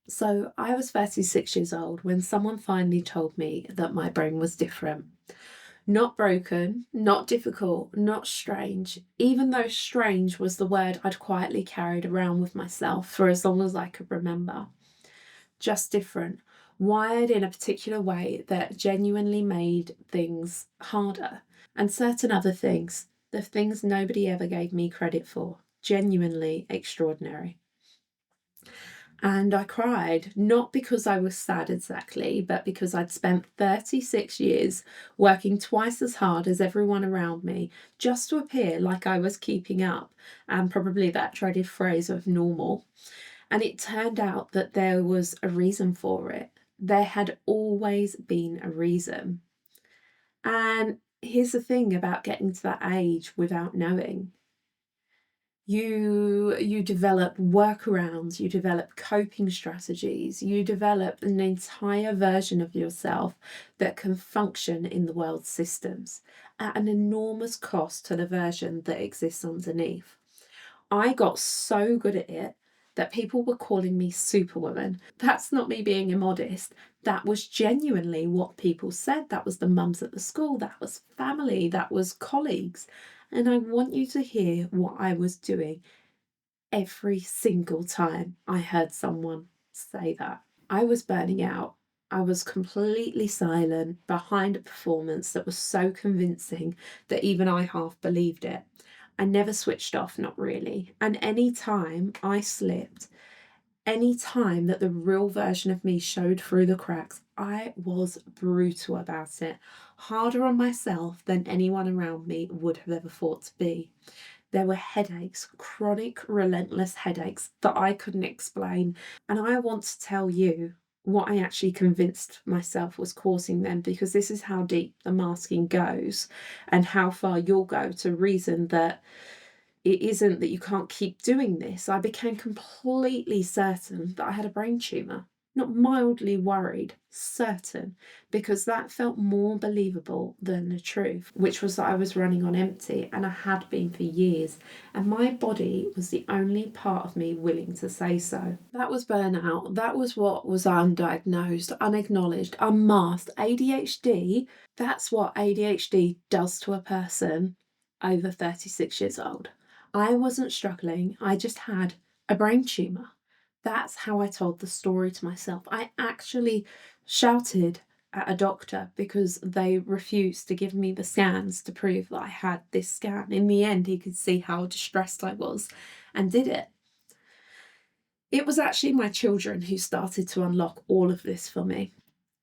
So I was 36 years old when someone finally told me that my brain was different. Not broken, not difficult, not strange, even though strange was the word I'd quietly carried around with myself for as long as I could remember. Just different, wired in a particular way that genuinely made things harder. And certain other things, the things nobody ever gave me credit for, genuinely extraordinary. And I cried, not because I was sad exactly, but because I'd spent 36 years working twice as hard as everyone around me just to appear like I was keeping up, and probably that dreaded phrase of normal. And it turned out that there was a reason for it. There had always been a reason. And here's the thing about getting to that age without knowing. You develop workarounds, you develop coping strategies, you develop an entire version of yourself that can function in the world's systems at an enormous cost to the version that exists underneath. I got so good at it that people were calling me Superwoman. That's not me being immodest. That was genuinely what people said. That was the mums at the school, that was family, that was colleagues. And I want you to hear what I was doing every single time I heard someone say that. I was burning out. I was completely silent behind a performance that was so convincing that even I half believed it. I never switched off, not really. And any time I slipped, any time that the real version of me showed through the cracks, I was brutal about it, harder on myself than anyone around me would have ever thought to be. There were headaches, chronic, relentless headaches that I couldn't explain. And I want to tell you what I actually convinced myself was causing them, because this is how deep the masking goes and how far you'll go to reason that it isn't that you can't keep doing this. I became completely certain that I had a brain tumour. Not mildly worried, certain, because that felt more believable than the truth, which was that I was running on empty, and I had been for years, and my body was the only part of me willing to say so. That was burnout. That was what was undiagnosed, unacknowledged, unmasked. ADHD, that's what ADHD does to a person over 36 years old. I wasn't struggling, I just had a brain tumour. That's how I told the story to myself. I actually shouted at a doctor because they refused to give me the scans to prove that I had this scan. In the end, he could see how distressed I was and did it. It was actually my children who started to unlock all of this for me.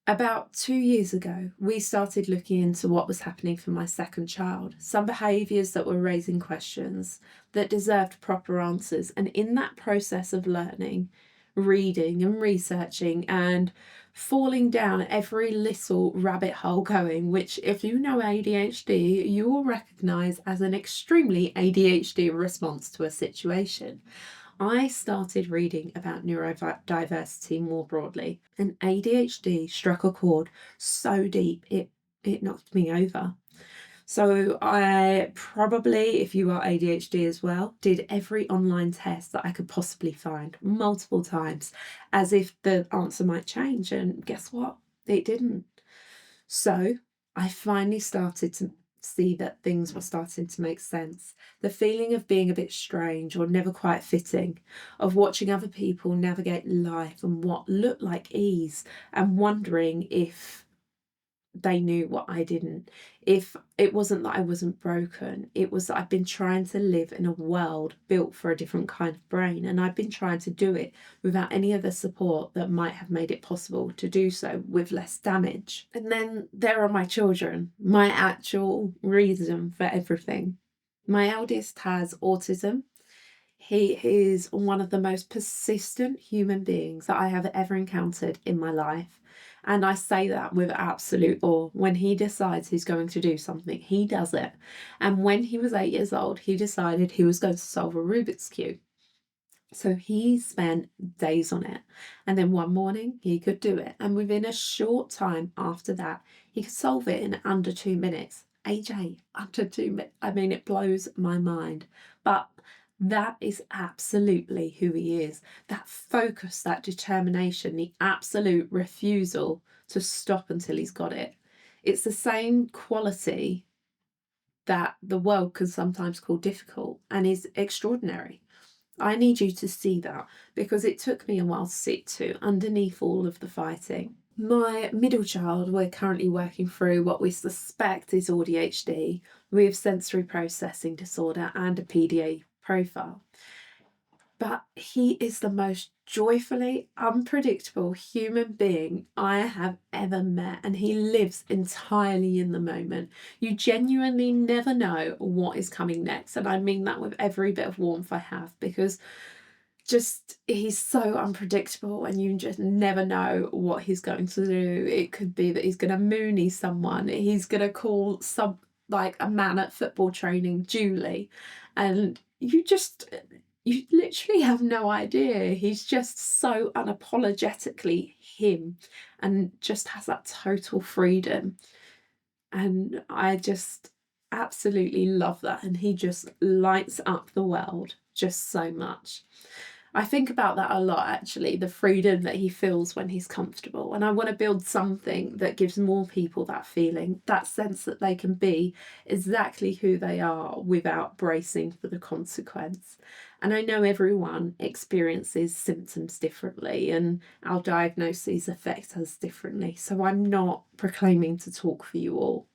About 2 years ago, we started looking into what was happening for my second child, some behaviours that were raising questions that deserved proper answers. And in that process of learning, reading and researching and falling down every little rabbit hole going, which, if you know ADHD, you will recognise as an extremely ADHD response to a situation. I started reading about neurodiversity more broadly, and ADHD struck a chord so deep it knocked me over. So I probably, if you are ADHD as well, did every online test that I could possibly find multiple times, as if the answer might change. And guess what? It didn't. So I finally started to see that things were starting to make sense. The feeling of being a bit strange or never quite fitting, of watching other people navigate life and what looked like ease, and wondering if they knew what I didn't. If it wasn't that I wasn't broken, it was that I've been trying to live in a world built for a different kind of brain, and I've been trying to do it without any other support that might have made it possible to do so with less damage. And then there are my children, my actual reason for everything. My eldest has autism. He is one of the most persistent human beings that I have ever encountered in my life. And I say that with absolute awe. When he decides he's going to do something, he does it. And when he was 8 years old, he decided he was going to solve a Rubik's Cube. So he spent days on it. And then one morning he could do it. And within a short time after that, he could solve it in under 2 minutes. AJ, under 2 minutes. I mean, it blows my mind. But That is absolutely who he is. That focus, that determination, the absolute refusal to stop until he's got it. It's the same quality that the world can sometimes call difficult and is extraordinary. I need you to see that because it took me a while to see it too, underneath all of the fighting. My middle child, we're currently working through what we suspect is AuDHD with sensory processing disorder and a PDA profile. But he is the most joyfully unpredictable human being I have ever met, and he lives entirely in the moment. You genuinely never know what is coming next, and I mean that with every bit of warmth I have, because just he's so unpredictable and you just never know what he's going to do. It could be that he's going to moony someone, he's going to call some, like a man at football training, Julie, and you literally have no idea. He's just so unapologetically him and just has that total freedom. And I just absolutely love that. And he just lights up the world just so much. I think about that a lot, actually, the freedom that he feels when he's comfortable. And I want to build something that gives more people that feeling, that sense that they can be exactly who they are without bracing for the consequence. And I know everyone experiences symptoms differently and our diagnoses affect us differently. So I'm not proclaiming to talk for you all.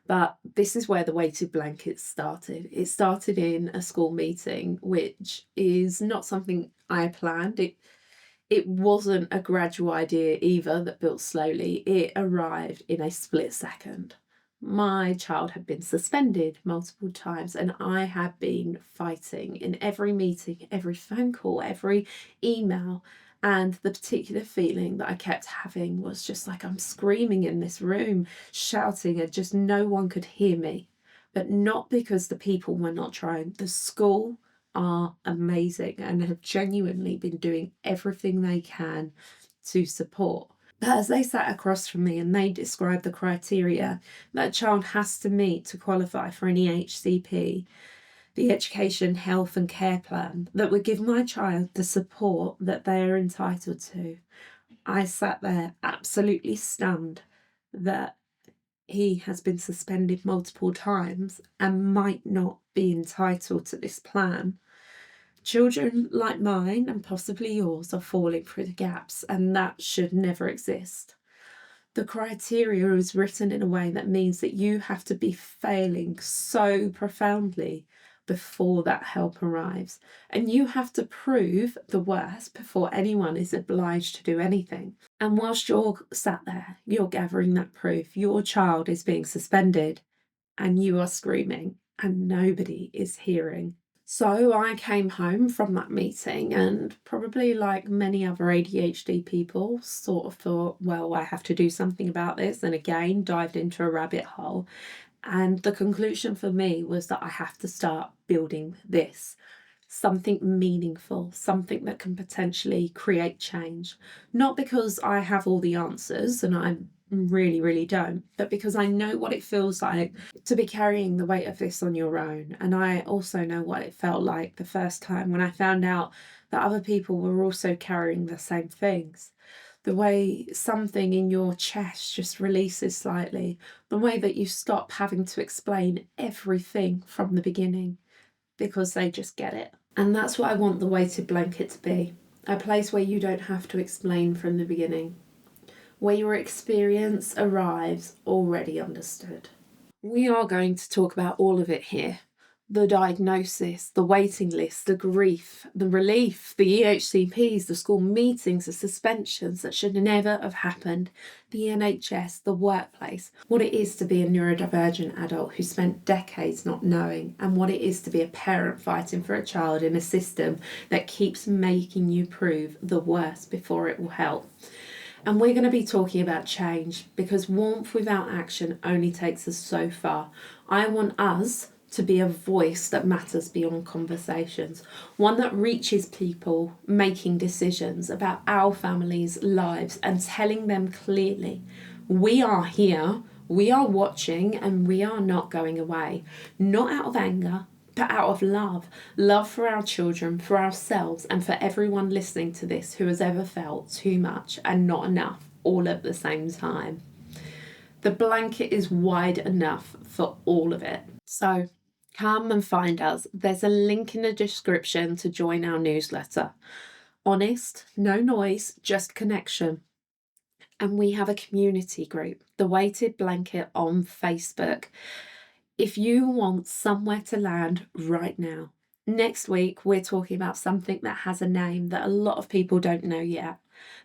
But this is where the weighted blanket started. It started in a school meeting, which is not something I planned. It wasn't a gradual idea either that built slowly. It arrived in a split second. My child had been suspended multiple times, and I had been fighting in every meeting, every phone call, every email. And the particular feeling that I kept having was just like I'm screaming in this room, shouting, and just no one could hear me. But not because the people were not trying. The school are amazing and have genuinely been doing everything they can to support. But as they sat across from me and they described the criteria that a child has to meet to qualify for an EHCP, the education, health and care plan that would give my child the support that they are entitled to, I sat there absolutely stunned that he has been suspended multiple times and might not be entitled to this plan. Children like mine and possibly yours are falling through the gaps, and that should never exist. The criteria is written in a way that means that you have to be failing so profoundly before that help arrives. And you have to prove the worst before anyone is obliged to do anything. And whilst you're sat there, you're gathering that proof, your child is being suspended and you are screaming and nobody is hearing. So I came home from that meeting and probably like many other ADHD people sort of thought, well, I have to do something about this. And again, dived into a rabbit hole. And the conclusion for me was that I have to start building this, something meaningful, something that can potentially create change. Not because I have all the answers, and I really don't, but because I know what it feels like to be carrying the weight of this on your own. And I also know what it felt like the first time when I found out that other people were also carrying the same things. The way something in your chest just releases slightly, the way that you stop having to explain everything from the beginning because they just get it. And that's what I want the weighted blanket to be, a place where you don't have to explain from the beginning, where your experience arrives already understood. We are going to talk about all of it here. The diagnosis, the waiting list, the grief, the relief, the EHCPs, the school meetings, the suspensions that should never have happened, the NHS, the workplace, what it is to be a neurodivergent adult who spent decades not knowing, and what it is to be a parent fighting for a child in a system that keeps making you prove the worst before it will help. And we're going to be talking about change because warmth without action only takes us so far. I want us to be a voice that matters beyond conversations, one that reaches people making decisions about our families' lives and telling them clearly, we are here, we are watching, and we are not going away. Not out of anger, but out of love for our children, for ourselves, and for everyone listening to this who has ever felt too much and not enough all at the same time. The blanket is wide enough for all of it. So come and find us. There's a link in the description to join our newsletter. Honest, no noise, just connection. And we have a community group, The Weighted Blanket, on Facebook. If you want somewhere to land right now. Next week, we're talking about something that has a name that a lot of people don't know yet.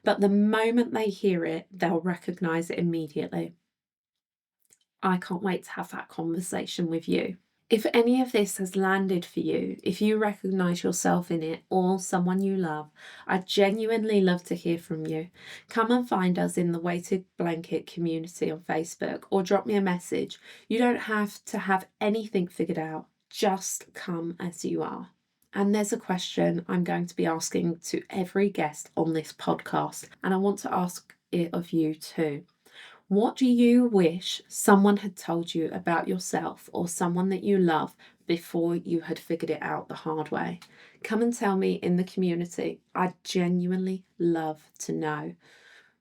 But the moment they hear it, they'll recognise it immediately. I can't wait to have that conversation with you. If any of this has landed for you, if you recognise yourself in it or someone you love, I'd genuinely love to hear from you. Come and find us in the Weighted Blanket community on Facebook or drop me a message. You don't have to have anything figured out, just come as you are. And there's a question I'm going to be asking to every guest on this podcast, and I want to ask it of you too. What do you wish someone had told you about yourself or someone that you love before you had figured it out the hard way? Come and tell me in the community. I'd genuinely love to know.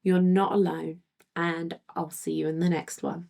You're not alone, and I'll see you in the next one.